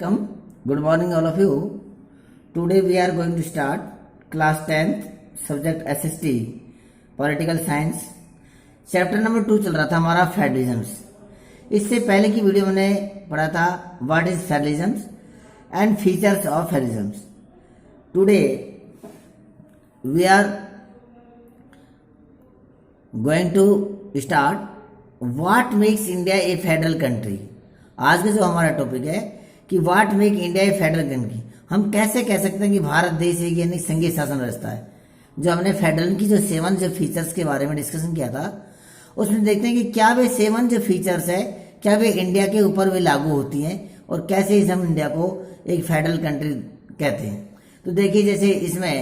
welcome. Good morning, all of you. Today we are going to start class 10th subject SST Political Science. Chapter number 2 चल रहा था हमारा फेडरलिज्म्स. इससे पहले की वीडियो मैंने पढ़ा था what is federalisms and features of federalisms. Today we are going to start what makes India a federal country. आज का जो हमारा टॉपिक है कि what make India a federal country. हम कैसे कह सकते हैं कि भारत देश एक यानी संघीय शासन व्यवस्था है. जो हमने फेडरल की जो 7 जो फीचर्स के बारे में डिस्कशन किया था उसमें देखते हैं कि क्या वे 7 जो फीचर्स है क्या वे इंडिया के ऊपर वे लागू होती हैं और कैसे हम इंडिया को एक फेडरल कंट्री कहते हैं. तो देखिए जैसे इसमें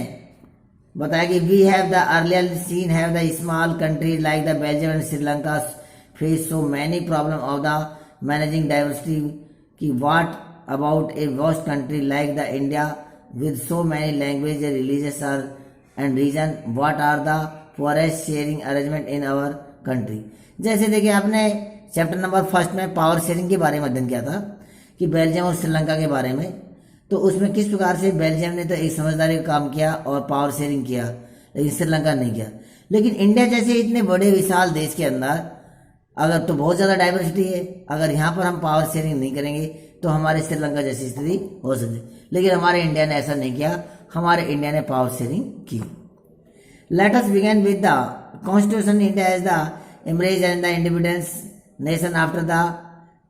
बताया कि we have the earlier seen have the small country like the Belgium and Sri Lanka face so many problem of the managing diversity कि what about a vast country like the India with so many language religious are and region what are the forest sharing arrangement in our country. जैसे देखिए आपने chapter number 1 में power sharing के बारे में अध्ययन किया था कि बेल्जियम और श्रीलंका के बारे में. तो उसमें किस प्रकार से बेल्जियम ने तो एक समझदारी का काम किया और पावर शेयरिंग किया लेकिन श्रीलंका नहीं किया. लेकिन इंडिया जैसे इतने बड़े विशाल देश के अंदर अगर तो बहुत ज़्यादा डाइवर्सिटी है. अगर यहाँ पर हम पावर शेयरिंग नहीं करेंगे तो हमारे श्रीलंका जैसी स्थिति हो सकती. लेकिन हमारे इंडिया ने ऐसा नहीं किया. हमारे इंडिया ने पावर शेयरिंग की. Let us begin with the constitution. India as the emerge and the independence nation after the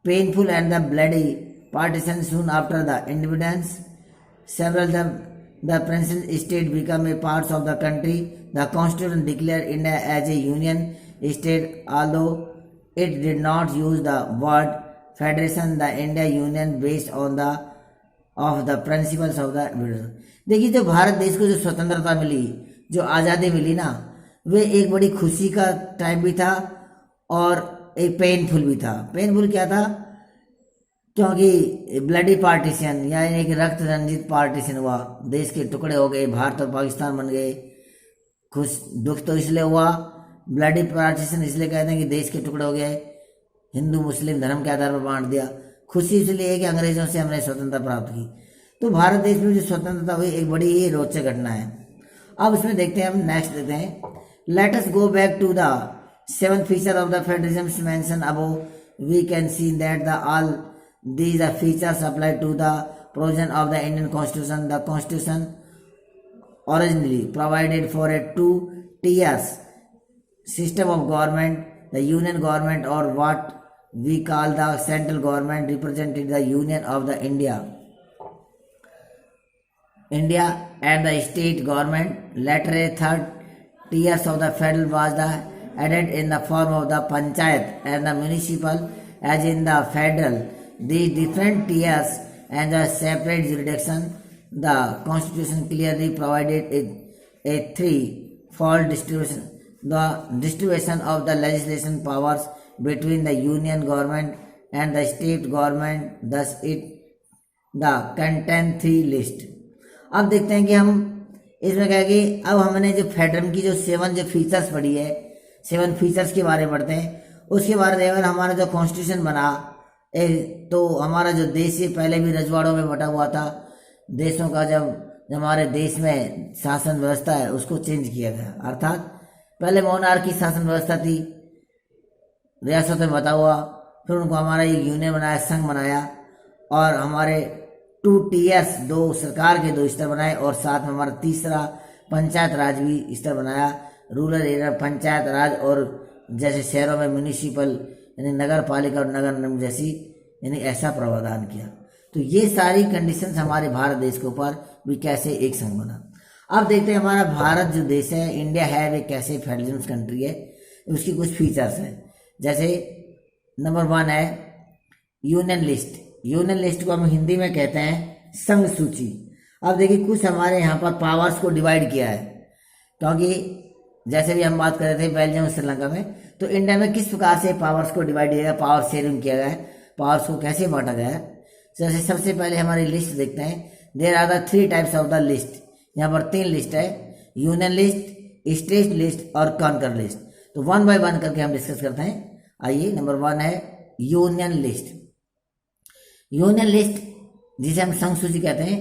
painful and the bloody partition soon after the independence. Several the principal state become a parts of the country. The constitution declared India as a union state, although it did not use the word federation. The India union based on the principles of the. देखिए जो भारत देश को जो स्वतंत्रता मिली जो आज़ादी मिली ना वे एक बड़ी खुशी का टाइम भी था और एक पेनफुल भी था. पेनफुल क्या था क्योंकि ब्लडी पार्टीशन यानी एक रक्त रंजित पार्टीशन हुआ. देश के टुकड़े हो गए. भारत और पाकिस्तान बन गए. खुश दुख तो इसलिए हुआ ब्लडी पार्टीशन इसलिए कहते हैं कि देश के टुकड़े हो गए. हिंदू मुस्लिम धर्म के आधार पर बांट दिया. खुशी इसलिए है कि अंग्रेजों से हमने स्वतंत्रता प्राप्त की. तो भारत देश में जो स्वतंत्रता हुई एक बड़ी ही रोचक घटना है. अब इसमें देखते हैं हम नेक्स्ट देखते हैं. Let us go back to the 7th feature of the federalism mention above. We can see that the all these are features applied to the provision of the Indian Constitution. The Constitution originally provided for a 2-tier system of government. The Union government or what we call the central government represented the Union of the India and the state government. Later a 3rd tiers of the federal was the added in the form of the panchayat and the municipal as in the federal. These different tiers and the separate jurisdiction. The Constitution clearly provided a threefold distribution. The distribution of the legislation powers between the union government and the state government. Thus it the contain 3 list. अब देखते हैं कि हम इसमें क्या कि अब हमने जो फेडरल की जो 7 जो फीचर्स पढ़ी है 7 फीचर्स के बारे में पढ़ते हैं. उसके बारे में हमारा जो कॉन्स्टिट्यूशन बना तो हमारा जो देश है पहले भी रजवाड़ों में बटा हुआ था. देशों का जब हमारे देश में शासन व्यवस्था है उसको चेंज किया गया. अर्थात पहले मोनार्की शासन व्यवस्था थी रियासत में बटा हुआ. फिर उनको हमारा एक यूनियन बनाया संघ बनाया और हमारे 2 tiers 2 सरकार के 2 स्तर बनाए और साथ में हमारा तीसरा पंचायत राज भी स्तर बनाया. रूरल एरिया पंचायत राज और जैसे शहरों में म्यूनिसिपल यानी नगर पालिका और नगर निगम जैसी यानी ऐसा प्रावधान किया. तो ये सारी कंडीशंस हमारे भारत देश के ऊपर भी कैसे एक संघ बना. अब देखते हैं हमारा भारत जो देश है इंडिया है वे कैसे फेडरलिज्म कंट्री है. उसकी कुछ फीचर्स हैं. जैसे नंबर 1 है यूनियन लिस्ट. यूनियन लिस्ट को हम हिंदी में कहते हैं संघ सूची. अब देखिए कुछ हमारे यहाँ पर पावर्स को डिवाइड किया है क्योंकि जैसे भी हम बात कर रहे थे बेल्जियम और श्रीलंका में तो इंडिया में किस प्रकार से पावर्स को डिवाइड किया गया पावर शेयरिंग किया गया है पावर्स को कैसे बांटा गया है. जैसे सबसे पहले हमारी लिस्ट देखते हैं. There are the 3 types of the list. यहाँ पर 3 लिस्ट है यूनियन लिस्ट स्टेट लिस्ट और कॉन्कर लिस्ट. तो 1 बाय 1 करके हम डिस्कस करते हैं. आइए नंबर 1 है यूनियन लिस्ट. यूनियन लिस्ट जिसे हम संघ सूची कहते हैं,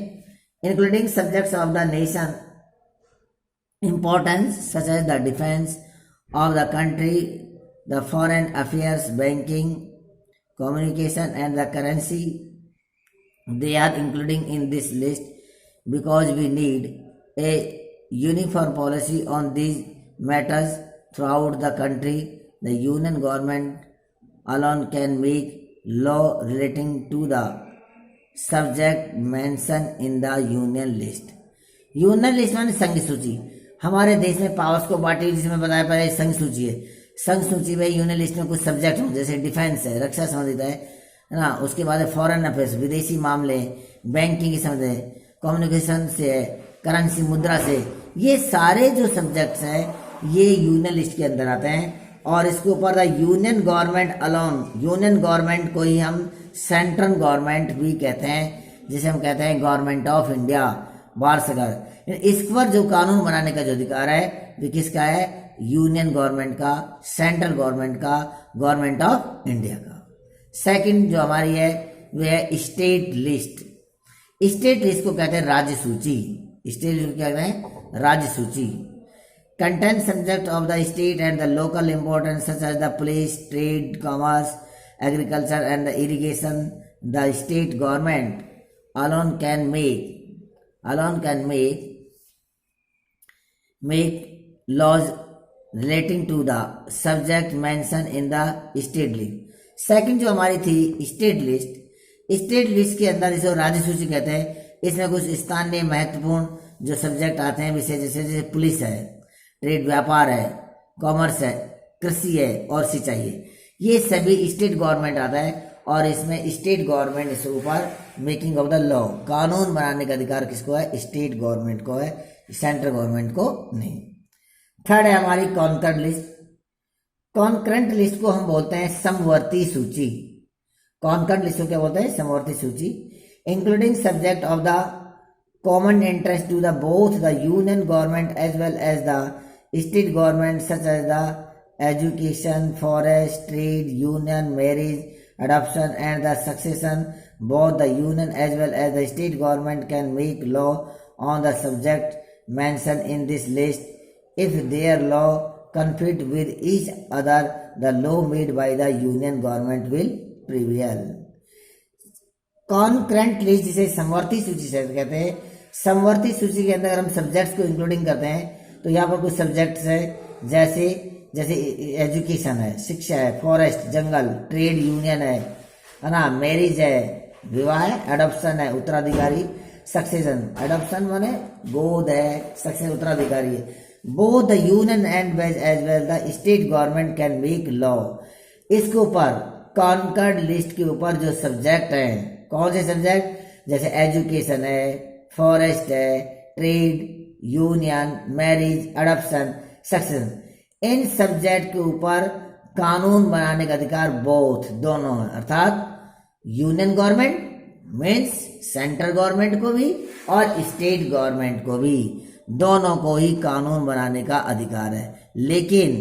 including subjects of the nation importance such as the defense of the country, the foreign affairs, banking, communication and the currency. They are including in this list because we need a uniform policy on these matters throughout the country. The union government alone can make law relating to the subject mentioned in the union list. Union list माने संघ सूची। हमारे देश में powers को बांटी जिसमें बताया पहले संघ सूची है। संघ सूची में यूनियन लिस्ट में कुछ सब्जेक्ट हों, जैसे डिफेंस है, रक्षा संबंधित है ना, उसके बाद फॉरेन अफेयर्स, विदेशी मामले, बैंकिंग की संबंधित है, कम्युनिकेशन से है, करेंसी मुद्रा से, ये सारे जो सब्जेक्ट्स हैं ये यूनियन लिस्ट के अंदर आते हैं। और इसके ऊपर the union government alone, union government को ही हम सेंट्रल गवर्नमेंट भी कहते हैं, जिसे हम कहते हैं गवर्नमेंट ऑफ इंडिया, वार्षिक। इस पर जो कानून बनाने का जो अधिकार है वो किसका है? यूनियन गवर्नमेंट का, सेंट्रल गवर्नमेंट का, गवर्नमेंट ऑफ इंडिया का। सेकंड जो हमारी है वो है स्टेट लिस्ट। स्टेट लिस्ट को कहते हैं राज्य सूची। स्टेट लिस्ट को क्या कहते हैं? राज्य सूची। Content subject of the state and the local importance such as the police, trade, commerce, agriculture and the irrigation. The state government alone can make laws relating to the subject mentioned in the state list. Second जो हमारी थी state list, state list के अंदर इसे राज्य सूची कहते हैं। इसमें कुछ स्थानीय महत्वपूर्ण जो सब्जेक्ट आते हैं विषय, जैसे पुलिस है, ट्रेड व्यापार है, कॉमर्स है, कृषि है और सिंचाई है। ये सभी स्टेट गवर्नमेंट आता है और इसमें स्टेट गवर्नमेंट इसके ऊपर मेकिंग ऑफ द लॉ, कानून बनाने का अधिकार किसको है? स्टेट गवर्नमेंट को है, सेंट्रल गवर्नमेंट को नहीं। थर्ड है हमारी कॉन्करेंट लिस्ट। कॉन्करेंट लिस्ट को हम बोलते हैं समवर्ती सूची। कॉन्करेंट लिस्ट को क्या बोलते हैं? समवर्ती सूची। Including subject of the common interest to the both the union government as well as the state government such as the education, forest, trade, union, marriage, adoption and the succession. Both the union as well as the state government can make law on the subject mentioned in this list. If their law conflict with each other, the law made by the union government will prevail. Concurrent list जिसे समवर्ती सूची से कहते हैं। समवर्ती सूची के अंदर अगर हम सब्जेक्ट्स को इंक्लूडिंग करते हैं तो यहाँ पर कुछ सब्जेक्ट्स है, जैसे एजुकेशन है, शिक्षा है, फॉरेस्ट जंगल, ट्रेड यूनियन है ना, मैरिज है विवाह है, अडॉप्शन है उत्तराधिकारी, सक्सेशन, अडॉप्शन माने गोद है, सक्सेशन उत्तराधिकारी है। Both the union and as well the state government can make law. इसके ऊपर कॉन्कर्ड लिस्ट के ऊपर जो सब्जेक्ट हैं, कौन से सब्जेक्ट? जैसे एजुकेशन है, फॉरेस्ट है, trade, union, marriage, adoption, succession, इन सब्जेक्ट के ऊपर कानून बनाने का अधिकार बोथ, दोनों, अर्थात union government means central government को भी और स्टेट गवर्नमेंट को भी, दोनों को ही कानून बनाने का अधिकार है। लेकिन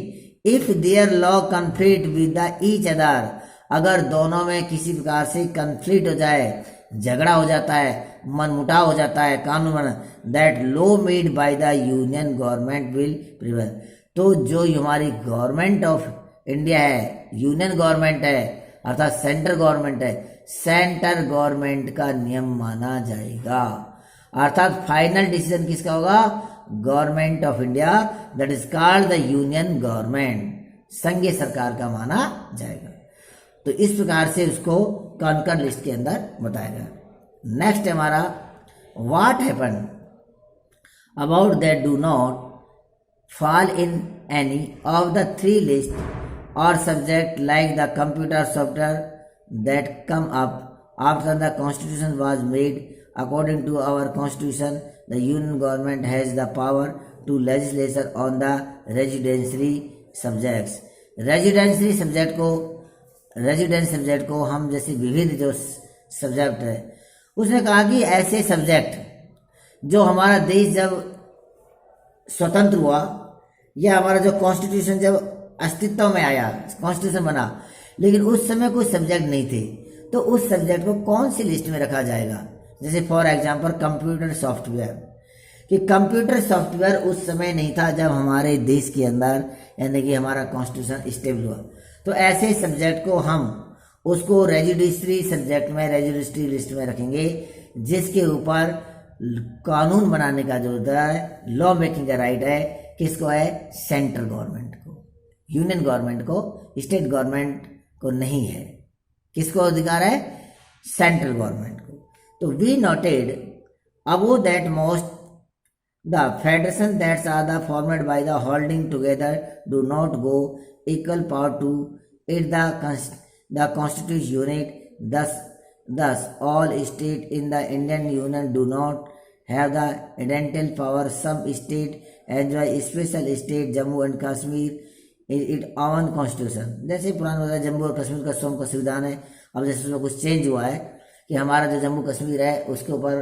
if their law conflict with the each other, अगर दोनों में किसी प्रकार से कन्फ्लिक्ट हो जाए, झगड़ा हो जाता है, मनमुटाव हो जाता है, कानून बना, that law made by the union government will prevail. तो जो हमारी गवर्नमेंट ऑफ इंडिया है, यूनियन गवर्नमेंट है अर्थात सेंट्रल गवर्नमेंट है, सेंट्रल गवर्नमेंट का नियम माना जाएगा। अर्थात फाइनल डिसीजन किसका होगा? Government of India, that is called the union government, संघीय सरकार का माना जाएगा। तो इस प्रकार से उसको कॉन्करेंट लिस्ट के अंदर बताया गया। नेक्स्ट हमारा what happen about that do not fall in any of the three lists or subject like the computer software that come up after the constitution was made. According to our constitution, the union government has the power to legislate on the residency subjects. Residency subject को हम जैसे विविध जो subject है उसने कहा कि ऐसे सब्जेक्ट जो हमारा देश जब स्वतंत्र हुआ या हमारा जो कॉन्स्टिट्यूशन जब अस्तित्व में आया, कॉन्स्टिट्यूशन बना, लेकिन उस समय कोई सब्जेक्ट नहीं थे, तो उस सब्जेक्ट को कौन सी लिस्ट में रखा जाएगा? जैसे फॉर एग्जांपल कंप्यूटर सॉफ्टवेयर, कि कंप्यूटर सॉफ्टवेयर उस समय नहीं था जब हमारे देश के अंदर यानी कि हमारा कॉन्स्टिट्यूशन स्टेबल हुआ। तो ऐसे सब्जेक्ट को हम उसको रेजिडिस्ट्री सब्जेक्ट में, रेजिडिस्ट्री लिस्ट में रखेंगे, जिसके ऊपर कानून बनाने का जो है, लॉ मेकिंग का राइट है, किसको है? सेंट्रल गवर्नमेंट को। यूनियन गवर्नमेंट को, स्टेट गवर्नमेंट को नहीं है। किसको अधिकार है? सेंट्रल गवर्नमेंट को। तो we noted above that most the federation that are the formed by the holding together do not go equal power to it the constitutes unit. Thus all states in the Indian Union do not have the identical power. Some states enjoy special state, Jammu and Kashmir its own constitution. जैसे पुराना होता है जम्मू और कश्मीर का स्वयं का संविधान है। अब जैसे उसमें कुछ चेंज हुआ है कि हमारा जो जम्मू कश्मीर है उसके ऊपर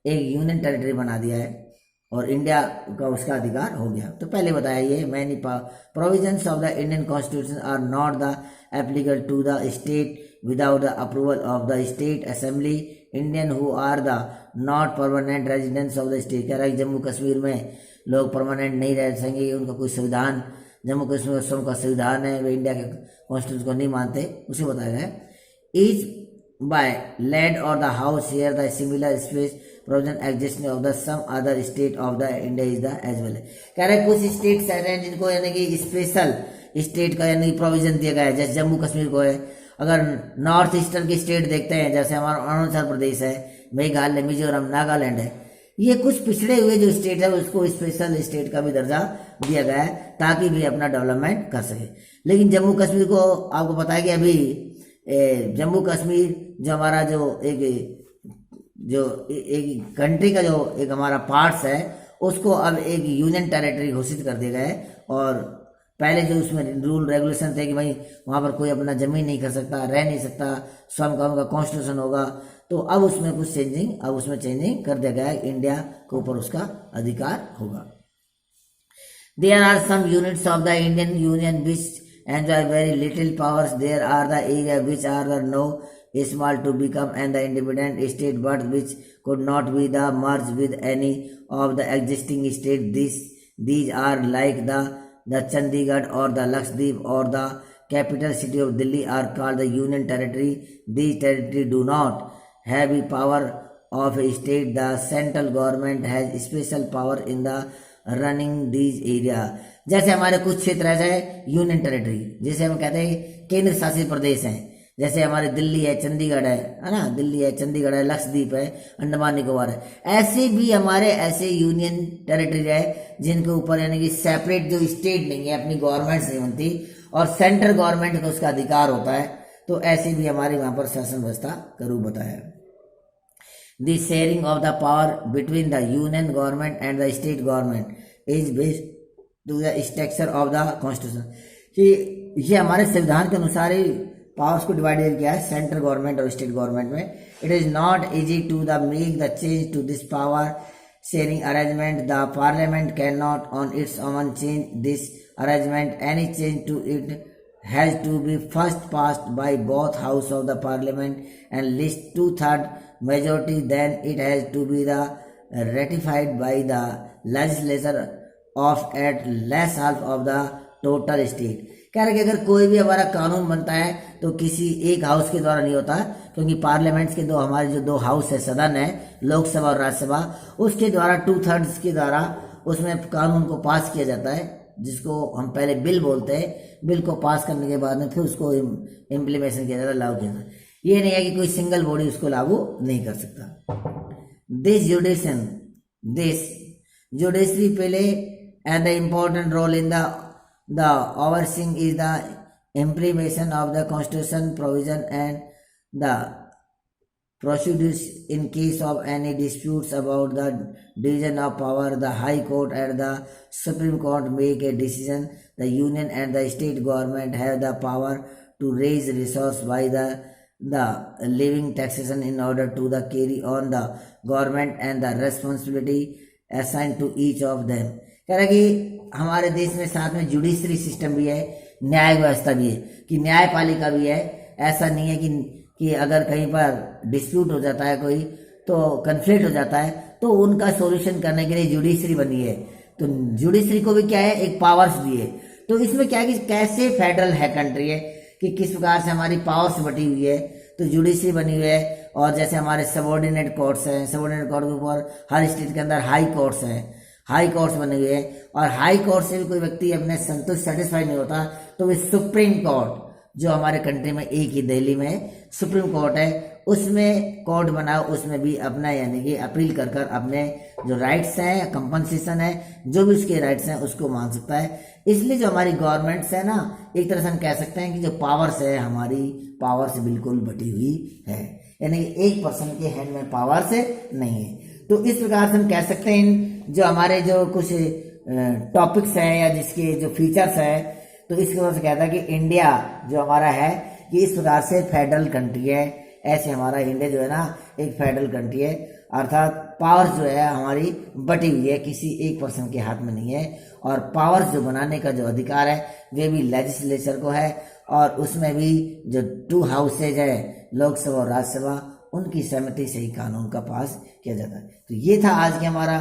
एक यूनियन टेरिटरी बना दिया है और इंडिया का उसका अधिकार हो गया। तो पहले बताया ये many provisions of the Indian constitution are not the applicable to the state without the approval of the state assembly. Indian who are the not permanent residents of the state, कह रहा है जम्मू कश्मीर में लोग परमानेंट नहीं रह सकेंगे, उनका कोई संविधान, जम्मू कश्मीर स्वयं का संविधान है, वे इंडिया के कॉन्स्टिट्यूशन को नहीं मानते, उसे बताया गया। ईच बाय लैंड और the house share the similar space provision existing of the some other state of the India is the as well. कह रहे कुछ स्टेट्स हैं जिनको यानी कि स्पेशल स्टेट का यानी प्रोविजन दिया गया है, जैसे जम्मू कश्मीर को है। अगर नॉर्थ ईस्टर्न की स्टेट देखते हैं, जैसे हमारा अरुणाचल प्रदेश है, मेघालय, मिजोरम, नागालैंड है, ये कुछ पिछड़े हुए जो स्टेट है उसको स्पेशल स्टेट का भी दर्जा दिया गया है ताकि भी अपना डेवलपमेंट कर सके। लेकिन जम्मू कश्मीर को आपको पता है कि अभी जम्मू कश्मीर जो हमारा जो एक कंट्री का जो एक हमारा पार्ट्स है उसको अब एक यूनियन टेरिटरी घोषित कर दिया गया है। और पहले जो उसमें रूल रेगुलेशन थे कि भाई वहाँ पर कोई अपना जमीन नहीं कर सकता, रह नहीं सकता, स्वयं का उनका कॉन्स्टिट्यूशन होगा, तो अब उसमें कुछ चेंजिंग कर दिया गया है, इंडिया के ऊपर उसका अधिकार होगा। There are some units of the Indian Union which enjoy very little powers. There are the areas which are the no small to become and the independent state but which could not be the merged with any of the existing states. These are like the Chandigarh or the Lakshadweep or the capital city of Delhi are called the Union Territory. These territories do not have the power of a state. The central government has special power in the running these area. जैसे हमारे कुछ क्षेत्र ऐसे union territory, जैसे हम कहते हैं केंद्र शासित प्रदेश हैं, जैसे हमारे दिल्ली है, चंडीगढ़ है ना, दिल्ली है, चंडीगढ़ है, लक्षद्वीप है, अंडमान निकोबार है, ऐसे भी हमारे ऐसे यूनियन टेरिटरी है जिनके ऊपर यानी कि सेपरेट जो स्टेट नहीं है, अपनी गवर्नमेंट नहीं बनती और सेंट्रल गवर्नमेंट को उसका अधिकार होता है। तो ऐसे भी हमारे वहां पर शासन व्यवस्था का रूप बताया। The sharing of the power between the union government and the state government is based to the structure of the constitution। कि ये हमारे संविधान के अनुसार ही पावर्स को डिवाइडेड किया है सेंट्रल गवर्नमेंट और स्टेट गवर्नमेंट में। It is not easy to the make the change to this power sharing arrangement. The parliament can not on its own change this arrangement. Any change to it has to be first passed by both house of the parliament and list 2/3 majority, then it has to be the ratified by the legislature of at least half of the total state। कह रहे कि अगर कोई भी हमारा कानून बनता है तो किसी एक हाउस के द्वारा नहीं होता, क्योंकि पार्लियामेंट्स के हमारे जो दो हाउस है, सदन है, लोकसभा और राज्यसभा, उसके द्वारा 2/3 के द्वारा उसमें कानून को पास किया जाता है, जिसको हम पहले बिल बोलते हैं। बिल को पास करने के बाद में फिर उसको इम्प्लीमेशन किया जाता है, लागू किया जाता है। ये नहीं है कि कोई सिंगल बॉडी उसको लागू नहीं कर सकता। This judiciary play and the important role in the overseeing is the implementation of the constitution provision and the procedures in case of any disputes about the division of power. The High Court and the Supreme Court make a decision. The Union and the state government have the power to raise resources by the levying taxation in order to the carry on the government and the responsibility assigned to each of them। कह रहा कि हमारे देश में साथ में judiciary system भी है, न्याय व्यवस्था भी है, कि न्यायपालिका भी है। ऐसा नहीं है कि अगर कहीं पर डिस्प्यूट हो जाता है कोई तो कन्फ्लिक्ट हो जाता है, तो उनका सॉल्यूशन करने के लिए जुडिशरी बनी है। तो जुडिशरी को भी क्या है, एक पावर्स दिए। तो इसमें क्या है कि कैसे फेडरल है कंट्री है कि किस प्रकार से हमारी पावर्स बटी हुई है। तो जुडिशरी बनी हुई है, और जैसे हमारे सबॉर्डिनेट कोर्ट्स हैं, सबॉर्डिनेट कोर्ट के ऊपर हर स्टेट के अंदर हाई कोर्ट्स हैं, हाई कोर्ट्स बने हुए हैं। और हाई कोर्ट से भी कोई व्यक्ति अपने संतुष्ट सेटिस्फाई नहीं होता तो वे सुप्रीम कोर्ट, जो हमारे कंट्री में एक ही दिल्ली में सुप्रीम कोर्ट है, उसमें कोर्ट बनाओ, उसमें भी अपना यानी कि अपील कर कर अपने जो राइट्स हैं, कंपनसेशन है, जो भी उसके राइट्स हैं उसको मान सकता है। इसलिए जो हमारी गवर्नमेंट्स है ना, एक तरह से हम कह सकते हैं कि जो पावर्स है हमारी पावर से बिल्कुल बटी हुई है, यानी कि एक पर्सन के हैंड में पावर से नहीं है। तो इस प्रकार से हम कह सकते हैं जो हमारे जो कुछ टॉपिक्स हैं या जिसके जो फीचर्स हैं, तो इसकी वजह से कहता है कि इंडिया जो हमारा है कि इस प्रकार से फेडरल कंट्री है। ऐसे हमारा इंडिया जो है ना एक फेडरल कंट्री है, अर्थात पावर्स जो है हमारी बटी हुई है, किसी एक पर्सन के हाथ में नहीं है। और पावर्स जो बनाने का जो अधिकार है वे भी लेजिस्लेचर को है, और उसमें भी जो 2 हाउसेज है, लोकसभा और राज्यसभा, उनकी सहमति से ही कानून का पास किया जाता है। तो ये था आज के हमारा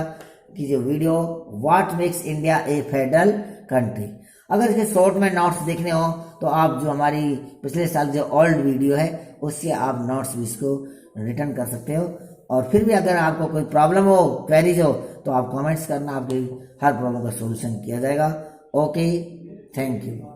की जो video, what makes India a federal country. अगर इसके शॉर्ट में नोट्स देखने हो तो आप जो हमारी पिछले साल जो ओल्ड वीडियो है उससे आप नोट्स भी इसको रिटर्न कर सकते हो। और फिर भी अगर आपको कोई प्रॉब्लम हो, क्वेरीज हो, तो आप कमेंट्स करना, आपकी हर प्रॉब्लम का सॉल्यूशन किया जाएगा। Okay, thank you.